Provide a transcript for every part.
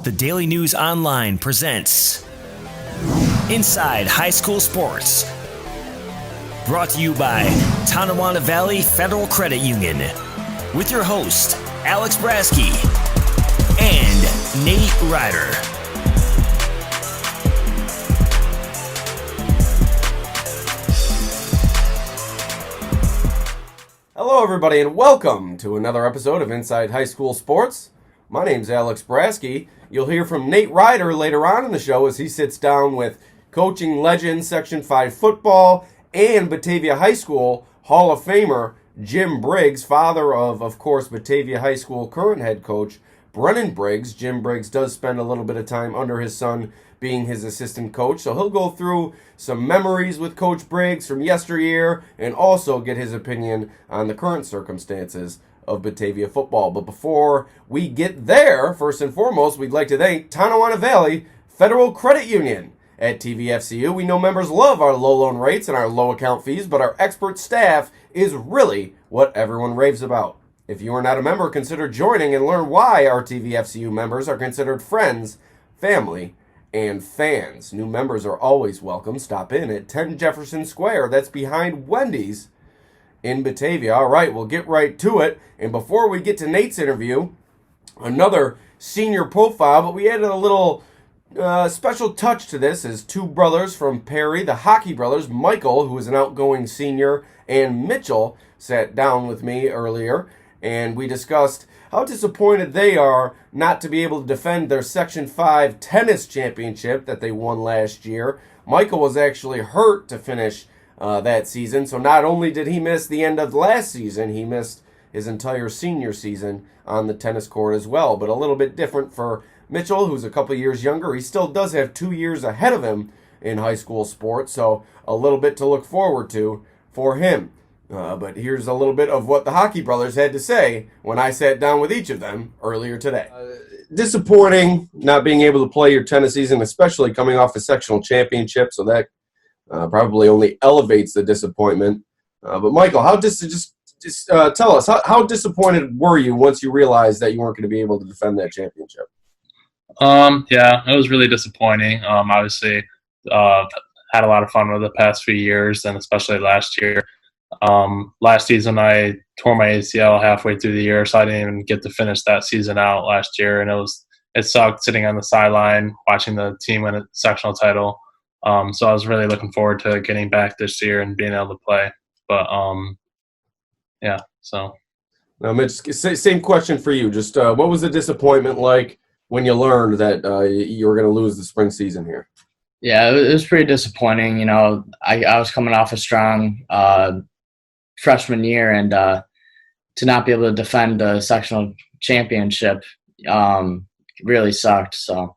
The Daily News Online presents Inside High School Sports. Brought to you by Tonawanda Valley Federal Credit Union. With your host, Alex Brasky and Nate Ryder. Hello, everybody, and welcome to another episode of Inside High School Sports. My name's Alex Brasky. You'll hear from Nate Ryder later on in the show as he sits down with coaching legend Section 5 football and Batavia High School Hall of Famer Jim Briggs, father of course, Batavia High School current head coach Brennan Briggs. Jim Briggs does spend a little bit of time under his son being his assistant coach, so he'll go through some memories with Coach Briggs from yesteryear and also get his opinion on the current circumstances of Batavia football. But before we get there, first and foremost, we'd like to thank Tonawanda Valley Federal Credit Union. At TVFCU, we know members love our low loan rates and our low account fees, but our expert staff is really what everyone raves about. If you are not a member, consider joining and learn why our TVFCU members are considered friends, family, and fans. New members are always welcome. Stop in at 10 Jefferson Square. That's behind Wendy's in Batavia. All right, we'll get right to it. And before we get to Nate's interview, another senior profile, but we added a little special touch to this as two brothers from Perry, the Hockey brothers, Michael, who is an outgoing senior, and Mitchell, sat down with me earlier, and we discussed how disappointed they are not to be able to defend their Section 5 tennis championship that they won last year. Michael was actually hurt to finish that season, so not only did he miss the end of last season, he missed his entire senior season on the tennis court as well. But a little bit different for Mitchell, who's a couple years younger. He still does have 2 years ahead of him in high school sports, so a little bit to look forward to for him. But here's a little bit of what the Hockey brothers had to say when I sat down with each of them earlier today. Disappointing not being able to play your tennis season, especially coming off a sectional championship, so that probably only elevates the disappointment. But Michael, tell us, how disappointed were you once you realized that you weren't going to be able to defend that championship? Yeah, it was really disappointing. Obviously, had a lot of fun with the past few years, and especially last year. Last season, I tore my ACL halfway through the year, so I didn't even get to finish that season out last year, and it sucked sitting on the sideline watching the team win a sectional title. So I was really looking forward to getting back this year and being able to play. But yeah, so. Now, Mitch, same question for you. Just what was the disappointment like when you learned that you were going to lose the spring season here? Yeah, it was pretty disappointing. You know, I was coming off a strong freshman year, and to not be able to defend the sectional championship really sucked. So,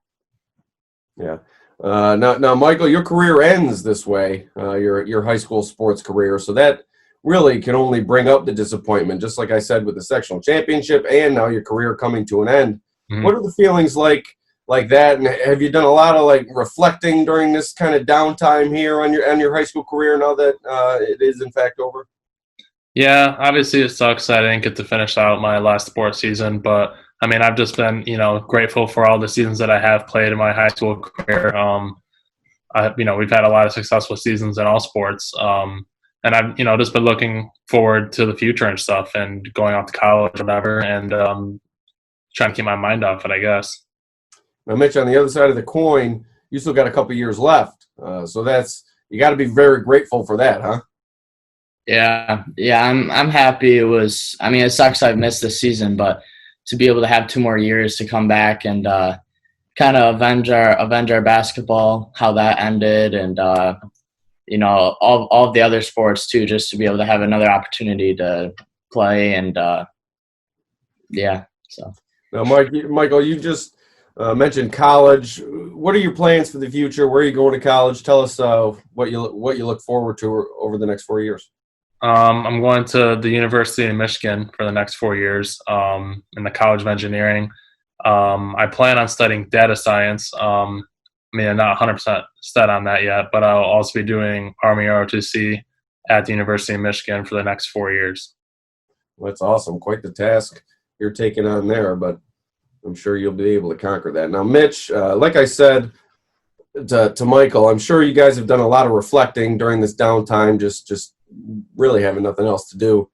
yeah. Now, Michael, your career ends this way, your high school sports career, so that really can only bring up the disappointment, just like I said with the sectional championship and now your career coming to an end. Mm-hmm. What are the feelings like that, and have you done a lot of reflecting during this kind of downtime here on your high school career now that it is in fact over? Yeah, obviously it sucks that I didn't get to finish out my last sports season, but I mean, I've just been, grateful for all the seasons that I have played in my high school career. We've had a lot of successful seasons in all sports, and I've, just been looking forward to the future and stuff, and going off to college, or whatever, and trying to keep my mind off it, I guess. Now, Mitch, on the other side of the coin, you still got a couple years left, so you got to be very grateful for that, huh? Yeah, I'm happy. It sucks I've missed this season, but to be able to have 2 more years to come back and kind of avenge our basketball, how that ended, and all of the other sports too, just to be able to have another opportunity to play, and so. Now, Michael, you just mentioned college. What are your plans for the future? Where are you going to college? Tell us what you look forward to over the next 4 years. I'm going to the University of Michigan for the next 4 years in the College of Engineering. I plan on studying data science. I'm not 100% set on that yet, but I'll also be doing Army ROTC at the University of Michigan for the next 4 years. Well, that's awesome. Quite the task you're taking on there. But I'm sure you'll be able to conquer that. Now, Mitch, like I said to Michael, I'm sure you guys have done a lot of reflecting during this downtime, just really having nothing else to do.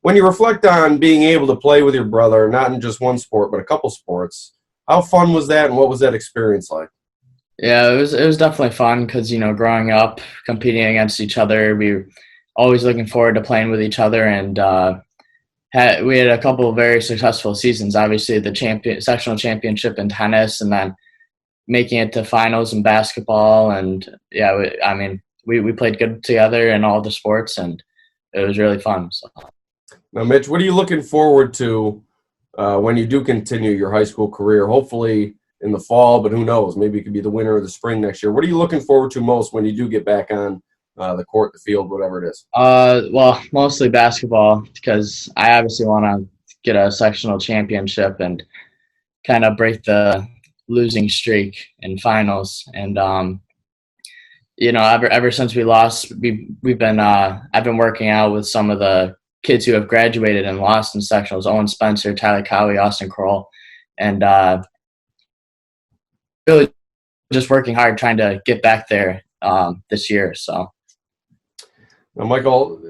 When you reflect on being able to play with your brother, not in just one sport, but a couple sports, how fun was that, and what was that experience like? Yeah, it was definitely fun because, growing up, competing against each other, we were always looking forward to playing with each other, and we had a couple of very successful seasons. Obviously, the sectional championship in tennis, and then making it to finals in basketball. And yeah, we played good together in all the sports, and it was really fun. So. Now, Mitch, what are you looking forward to when you do continue your high school career? Hopefully in the fall, but who knows? Maybe it could be the winter or the spring next year. What are you looking forward to most when you do get back on the court, the field, whatever it is? Well, mostly basketball, because I obviously want to get a sectional championship and kind of break the losing streak in finals. And ever since we lost, we've been I've been working out with some of the kids who have graduated and lost in sectionals: Owen Spencer, Tyler Cowie, Austin Kroll, and really just working hard trying to get back there this year. So. Now, Michael,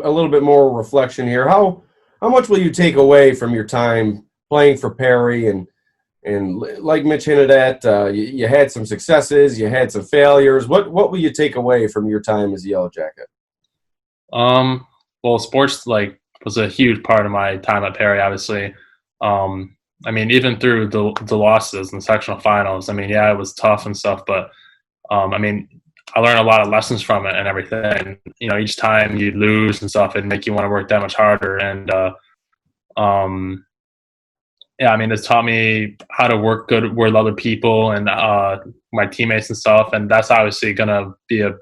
a little bit more reflection here. How much will you take away from your time playing for Perry? And like Mitch hinted at, you had some successes, you had some failures. What will you take away from your time as a Yellow Jacket? Well, sports was a huge part of my time at Perry, obviously. Even through the losses in the sectional finals, it was tough and stuff, but I learned a lot of lessons from it and everything. Each time you lose and stuff, it'd make you want to work that much harder. And it's taught me how to work good with other people and my teammates and stuff. And that's obviously going to be a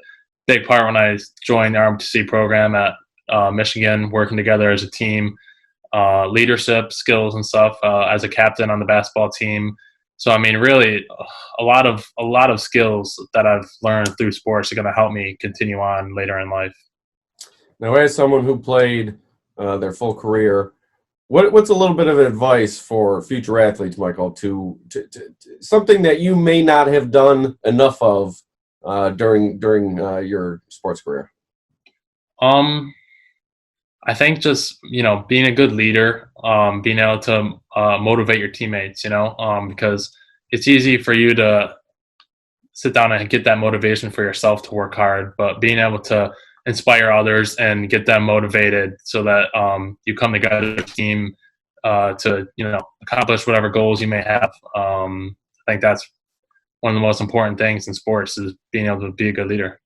big part when I join the RMTC program at Michigan, working together as a team, leadership skills and stuff as a captain on the basketball team. So, really, a lot of skills that I've learned through sports are going to help me continue on later in life. Now, as someone who played their full career, what's a little bit of advice for future athletes, Michael, to something that you may not have done enough of during your sports career? I think just, being a good leader, being able to motivate your teammates, because it's easy for you to sit down and get that motivation for yourself to work hard, but being able to inspire others and get them motivated so that you come together as a team to, accomplish whatever goals you may have. I think that's one of the most important things in sports is being able to be a good leader.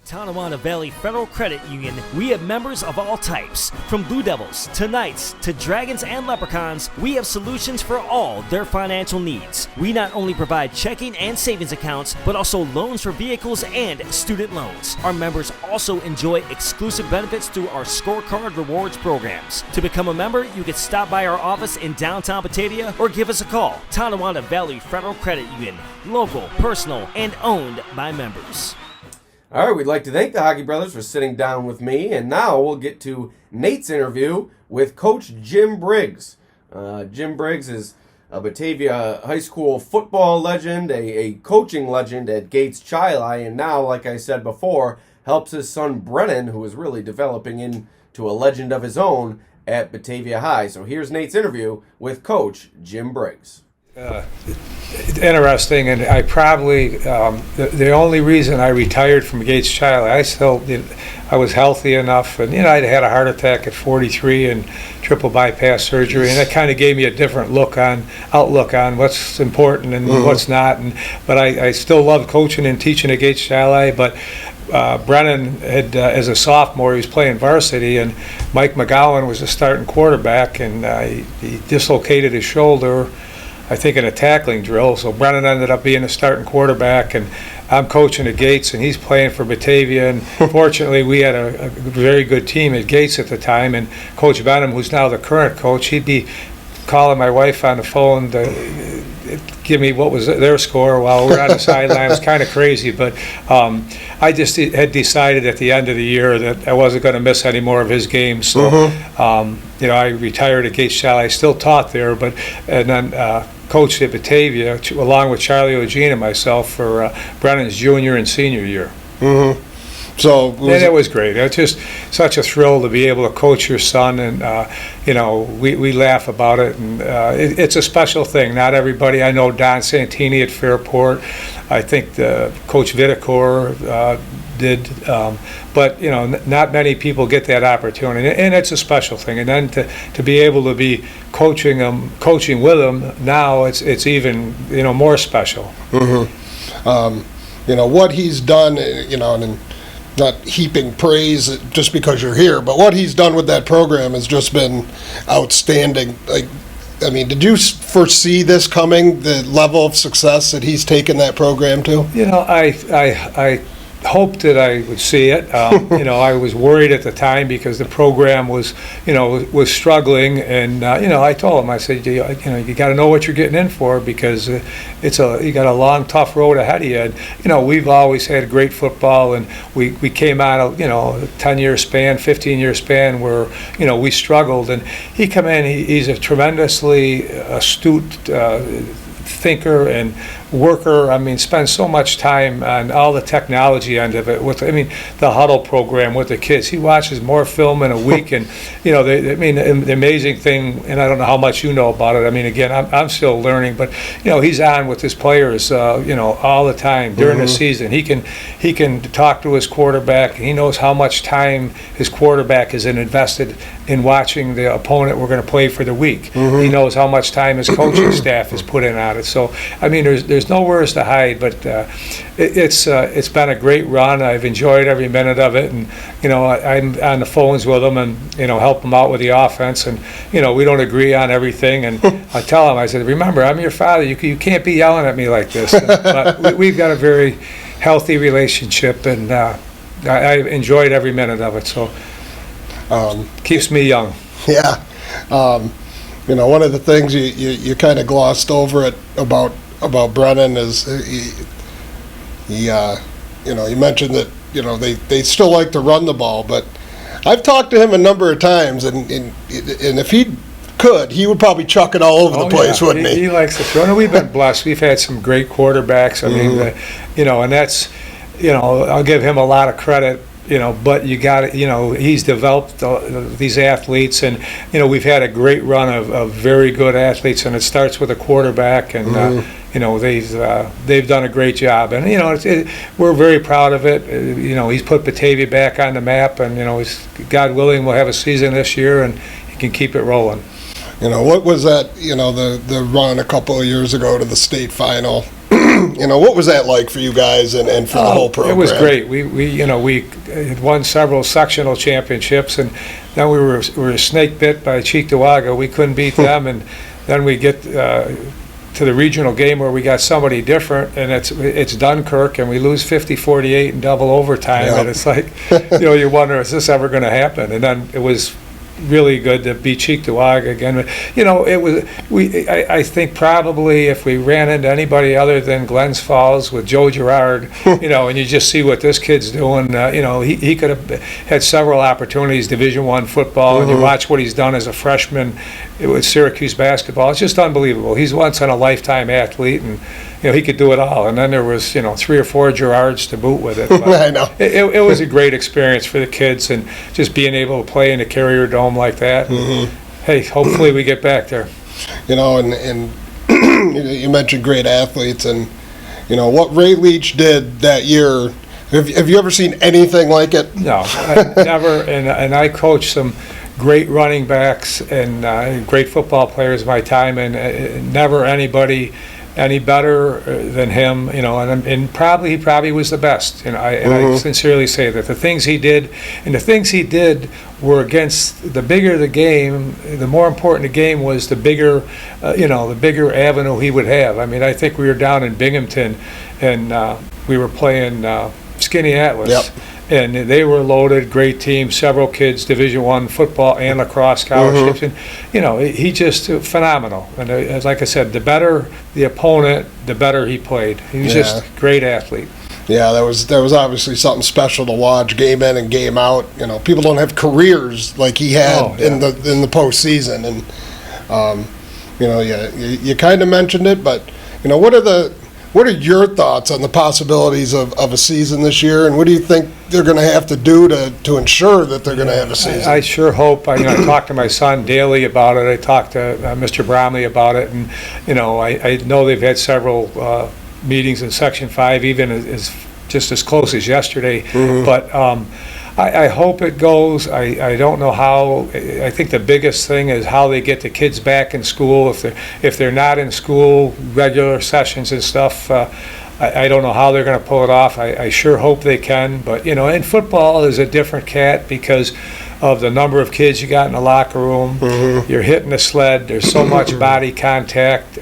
Tonawanda Valley Federal Credit Union, we have members of all types. From Blue Devils to Knights to Dragons and Leprechauns, we have solutions for all their financial needs. We not only provide checking and savings accounts, but also loans for vehicles and student loans. Our members also enjoy exclusive benefits through our Scorecard Rewards programs. To become a member, you can stop by our office in downtown Batavia or give us a call. Tonawanda Valley Federal Credit Union, local, personal, and owned by members. All right, we'd like to thank the Hockey Brothers for sitting down with me, and now we'll get to Nate's interview with Coach Jim Briggs. Jim Briggs is a Batavia high school football legend, a coaching legend at Gates Chili, and now, like I said before, helps his son Brennan, who is really developing into a legend of his own at Batavia High. So here's Nate's interview with Coach Jim Briggs. Interesting, and I probably the only reason I retired from Gates Chili, I was healthy enough, and I'd had a heart attack at 43 and triple bypass surgery, and that kind of gave me a different outlook on what's important and what's not. But I still loved coaching and teaching at Gates Chili. But Brennan had, as a sophomore, he was playing varsity, and Mike McGowan was the starting quarterback, and he dislocated his shoulder, I think, in a tackling drill. So Brennan ended up being the starting quarterback, and I'm coaching at Gates, and he's playing for Batavia. And fortunately, we had a very good team at Gates at the time. And Coach Benham, who's now the current coach, he'd be calling my wife on the phone to give me what was their score while we're on the sideline. It was kind of crazy, but I just had decided at the end of the year that I wasn't going to miss any more of his games. So, I retired at Gates Chili. I still taught there, and then coached at Batavia along with Charlie Ogene and myself for Brennan's junior and senior year. Mm-hmm. So it was great. It's just such a thrill to be able to coach your son, and we laugh about it, and it's a special thing. Not everybody. I know Don Santini at Fairport. I think Coach Vitacor did, but not many people get that opportunity, and it's a special thing. And then to be able to be coaching with them now, it's even more special. Mm-hmm. What he's done, and not heaping praise just because you're here, but what he's done with that program has just been outstanding. Did you foresee this coming, the level of success that he's taken that program to? I hoped that I would see it. I was worried at the time because the program was struggling, and I told him, I said, you got to know what you're getting in for, because you got a long, tough road ahead of you. And we've always had great football, and we came out of a 10-year span, 15-year span where we struggled, and he come in. He's a tremendously astute thinker and worker. Spends so much time on all the technology end of it. The huddle program with the kids. He watches more film in a week, and the amazing thing. And I don't know how much you know about it. Again, I'm still learning, but he's on with his players. All the time during the season. He can talk to his quarterback. He knows how much time his quarterback has invested in watching the opponent we're going to play for the week. He knows how much time his coaching staff has put in on it. So there's nowhere to hide, but it's been a great run. I've enjoyed every minute of it, and I'm on the phones with him and help him out with the offense, and we don't agree on everything, and I tell him, I said, remember, I'm your father. You can't be yelling at me like this. But we've got a very healthy relationship, and I enjoyed every minute of it. So keeps me young. Yeah. One of the things you kind of glossed over it about Brennan is you mentioned that they still like to run the ball, but I've talked to him a number of times, and if he could, he would probably chuck it all over the place, wouldn't he? He likes to throw. And we've been blessed. We've had some great quarterbacks. And that's I'll give him a lot of credit. But you got to, he's developed these athletes, and we've had a great run of very good athletes, and it starts with a quarterback, and they've done a great job, and we're very proud of it. He's put Batavia back on the map, and God willing, we'll have a season this year, and he can keep it rolling. What was that? The run a couple of years ago to the state final. What was that like for you guys and for the whole program? It was great. We had won several sectional championships, and then we were snake bit by Tonawanda. We couldn't beat them, and then we get to the regional game where we got somebody different, and it's Dunkirk, and we lose 50-48 in double overtime, and it's like you wonder, is this ever going to happen? And then it was really good to beat Cheektowaga again. I think probably if we ran into anybody other than Glens Falls with Joe Girard, and you just see what this kid's doing, he could have had several opportunities, Division I football, and you watch what he's done as a freshman with Syracuse basketball. It's just unbelievable. He's once in a lifetime athlete, and he could do it all. And then there was 3 or 4 Girards to boot with it. But I know. It was a great experience for the kids, and just being able to play in the Carrier Dome like that. Hey, hopefully we get back there. And you mentioned great athletes, and what Ray Leach did that year. Have you ever seen anything like it? No, I never. And I coached some great running backs and great football players in my time, and never anybody any better than him, and he probably was the best. I sincerely say that the things he did were against the bigger the game, the more important the game was, the bigger avenue he would have. I think we were down in Binghamton, and we were playing Skinny Atlas. Yep. And they were loaded, great team, several kids, Division I football and lacrosse scholarships. And, he just phenomenal. And like I said, the better the opponent, the better he played. He was just a great athlete. Yeah, that was obviously something special to watch, game in and game out. People don't have careers like he had in the postseason. And you kind of mentioned it, but what are your thoughts on the possibilities of a season this year, and what do you think they're going to have to do to ensure that they're going to have a season? I sure hope. I talk to my son daily about it. I talk to Mr. Bromley about it, and I know they've had several meetings in Section 5, even just as close as yesterday. Mm-hmm. But I hope it goes. I don't know how. I think the biggest thing is how they get the kids back in school. If they're not in school, regular sessions and stuff, I don't know how they're going to pull it off. I sure hope they can. But and football is a different cat because of the number of kids you got in the locker room. Mm-hmm. You're hitting the sled. There's so much body contact.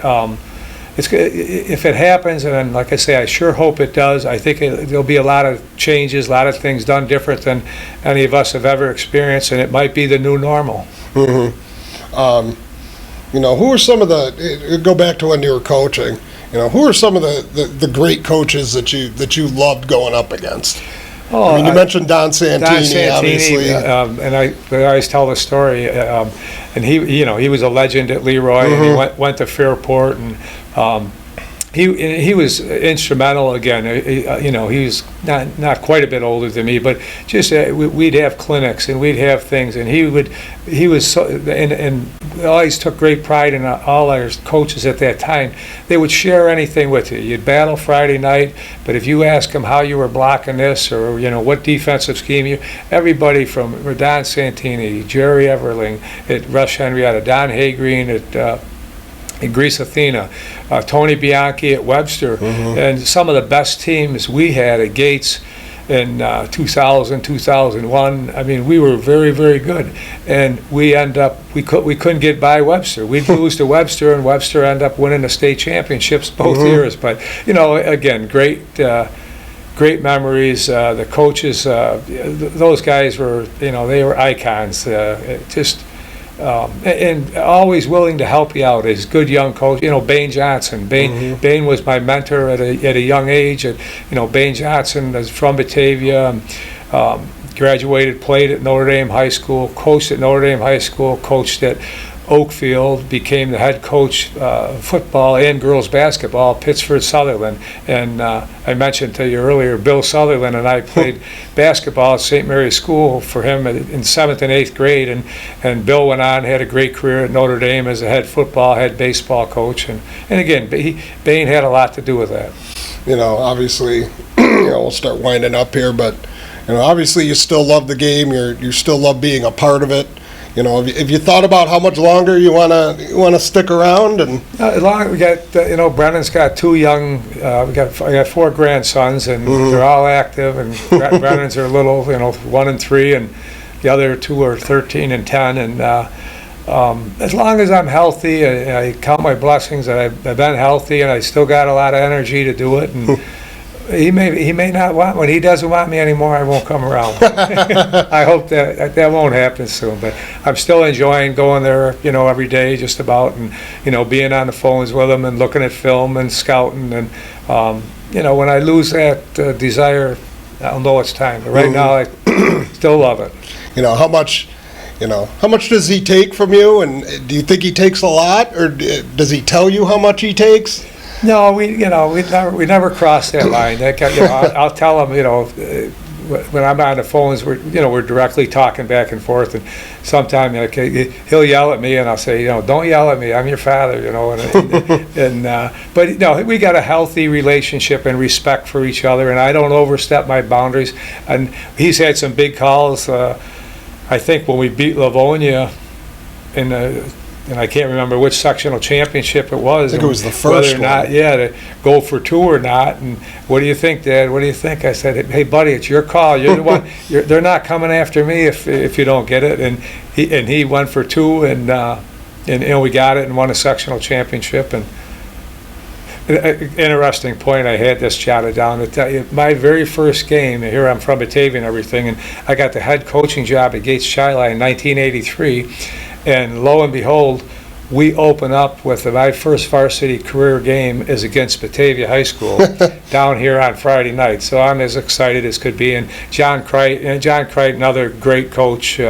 If it happens, and like I say, I sure hope it does. I think there'll be a lot of changes, a lot of things done different than any of us have ever experienced, and it might be the new normal. Mm-hmm. Who are some of go back to when you were coaching, who are some of the great coaches that you loved going up against? Oh, you mentioned Don Santini, obviously. And I always tell the story. And he was a legend at Leroy, Mm-hmm. and he went to Fairport, and he was instrumental. Again, he was not quite a bit older than me, but just we'd have clinics and we'd have things, and he was so, and always took great pride in all our coaches at that time. They would share anything with you. You'd battle Friday night, but if you ask them how you were blocking this, or what defensive scheme everybody from Don Santini, Jerry Everling at Rush Henrietta, Don Haygreen at Greece Athena, Tony Bianchi at Webster, Mm-hmm. and some of the best teams we had at Gates in 2000, 2001. I mean, we were very, very good, and we couldn't get by Webster. We'd lose to Webster, and Webster end up winning the state championships both Mm-hmm. years. But again, great memories. The coaches, those guys were, they were icons. And always willing to help you out as good young coach. Bain Johnson. Bain was my mentor at a young age. Bain Johnson is from Batavia. Graduated, played at Notre Dame High School, coached at Notre Dame High School, coached at Oakfield, became the head coach football and girls basketball, Pittsford Sutherland. And I mentioned to you earlier, Bill Sutherland and I played basketball at St. Mary's School for him in 7th and 8th grade. And Bill went on, had a great career at Notre Dame as a head baseball coach. And again, Bain had a lot to do with that. Obviously, we'll start winding up here, but, obviously you still love the game. You still love being a part of it. Have you thought about how much longer you wanna stick around? And we got Brennan's got two young. I got 4 grandsons, and Mm-hmm. they're all active. And Brennan's are little, 1 and 3, and the other 2 are 13 and 10. And as long as I'm healthy, I count my blessings that I've been healthy, and I still got a lot of energy to do it. And he may not want, when he doesn't want me anymore, I won't come around. I hope that won't happen soon, but I'm still enjoying going there, every day just about, and being on the phones with him and looking at film and scouting, and when I lose that desire, I'll know it's time. But right now, I still love it. how much does he take from you, and do you think he takes a lot, or does he tell you how much he takes? No, we never cross that line. I'll tell him, when I'm on the phones, we're directly talking back and forth, and sometimes he'll yell at me, and I'll say, don't yell at me, I'm your father, but we got a healthy relationship and respect for each other, and I don't overstep my boundaries. And he's had some big calls. I think when we beat Livonia and I can't remember which sectional championship it was. I think it was the first whether or not, one. to go for 2 or not. And what do you think, Dad? What do you think? I said, hey, buddy, it's your call. You're the one. They're not coming after me if you don't get it. And he went for 2, and we got it and won a sectional championship. And interesting point, I had this jotted down to tell you. My very first game, here I'm from Batavia and everything, and I got the head coaching job at Gates Chili in 1983. And lo and behold, we open up with my first varsity career game is against Batavia High School down here on Friday night. So I'm as excited as could be. And John Crichton, another great coach,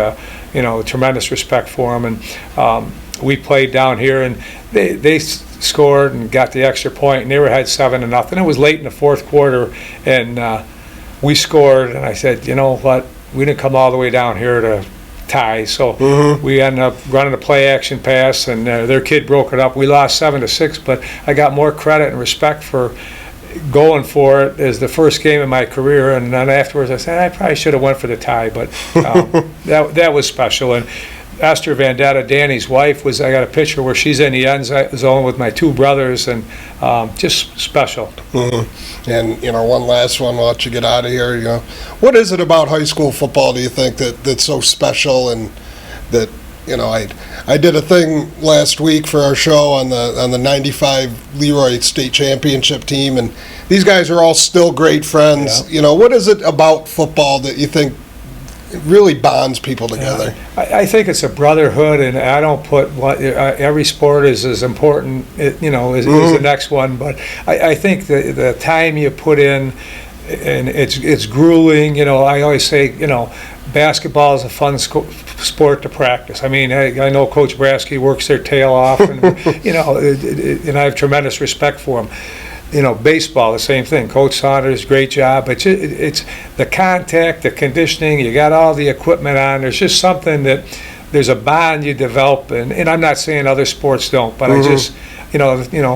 tremendous respect for him. And we played down here, and they scored and got the extra point, and they were ahead 7-0. It was late in the fourth quarter, and we scored, and I said, you know what, we didn't come all the way down here to tie, so we ended up running a play action pass, and their kid broke it up. We lost 7-6, but I got more credit and respect for going for it as the first game of my career, and then afterwards I said I probably should have went for the tie, but that was special. And Esther Vendetta, Danny's wife, I got a picture where she's in the end zone with my two brothers, and just special. And one last one, I'll let you get out of here. What is it about high school football, do you think, that's so special, and that I did a thing last week for our show on the '95 Leroy State Championship team, and these guys are all still great friends. Yeah. What is it about football that you think really bonds people together? I think it's a brotherhood, and I don't put every sport is as important, as the next one. But I think the time you put in, and it's grueling. I always say, basketball is a fun sport to practice. I mean, I know Coach Brasky works their tail off, and and I have tremendous respect for him. Baseball, the same thing. Coach Saunders, great job. But it's the contact, the conditioning. You got all the equipment on. There's just something that there's a bond you develop, and I'm not saying other sports don't, but I just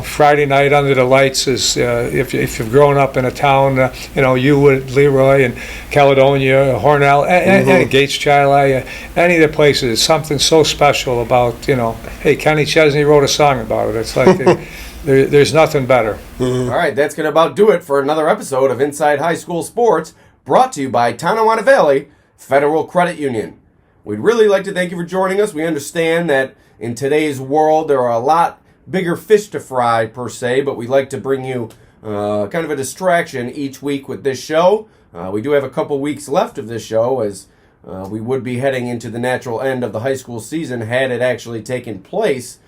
Friday night under the lights is if you've grown up in a town, you would Leroy and Caledonia, Hornell, and Gates Chili, any of the places. Something so special about Hey, Kenny Chesney wrote a song about it. It's like. There's nothing better. All right, that's going to about do it for another episode of Inside High School Sports, brought to you by Tonawanda Valley Federal Credit Union. We'd really like to thank you for joining us. We understand that in today's world there are a lot bigger fish to fry, per se, but we like to bring you kind of a distraction each week with this show. We do have a couple weeks left of this show, as we would be heading into the natural end of the high school season had it actually taken place.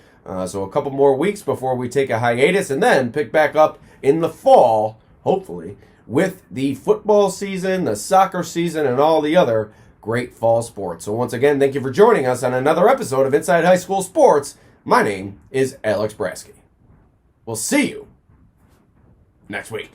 So a couple more weeks before we take a hiatus, and then pick back up in the fall, hopefully, with the football season, the soccer season, and all the other great fall sports. So once again, thank you for joining us on another episode of Inside High School Sports. My name is Alex Brasky. We'll see you next week.